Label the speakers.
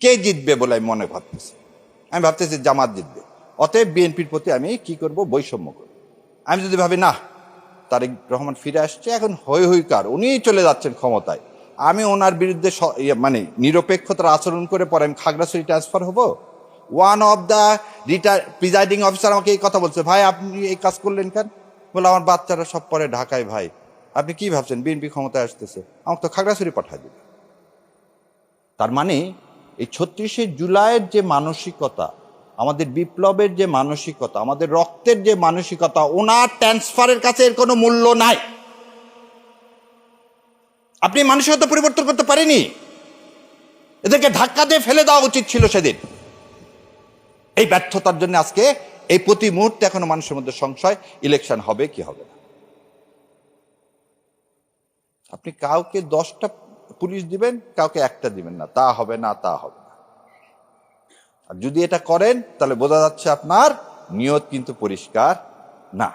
Speaker 1: কে জিতবে বলে আমি মনে ভাবতেছি, আমি ভাবতেছি জামাত জিতবে। অতএব বিএনপির প্রতি আমি কি করব, বৈষম্য করব। আমি যদি ভাবি না তারেক রহমান ফিরে আসছে, এখন হই হই কার, উনিই চলে যাচ্ছেন ক্ষমতায়, আমি ওনার বিরুদ্ধে মানে নিরপেক্ষতার আচরণ করে পরে আমি খাগড়াছড়ি ট্রান্সফার হব। One of the presiding officer আমাকে এই কথা বলছে, ভাই আপনি এই কাজ করলেন কেন? বলে আমার বাচ্চারা সব পরে ঢাকায়, ভাই আপনি কি ভাবছেন বিএনপি ক্ষমতায় আসতেছে, আমাকে তো খাগড়াছড়ি পাঠায় দিবে। তার মানে এই ৩৬শে জুলাইয়ের যে মানসিকতা, আমাদের বিপ্লবের যে মানসিকতা, আমাদের রক্তের যে মানসিকতা, ওনার ট্রান্সফারের কাছে এর কোনো মূল্য নাই। আপনি মানসিকতা পরিবর্তন করতে পারেনি, এদেরকে ধাক্কা দিয়ে ফেলে দেওয়া উচিত ছিল সেদিন। এই ব্যর্থতার জন্য আজকে এই প্রতি মুহূর্তে এখনো মানুষের মধ্যে সংশয়, ইলেকশন হবে কি হবে না। আপনি কাউকে 10টা পুলিশ দিবেন, কাউকে একটা দিবেন না, তা হবে না, তা হবে না। আর যদি এটা করেন তাহলে বোঝা যাচ্ছে আপনার নিয়ত কিন্তু পরিষ্কার না।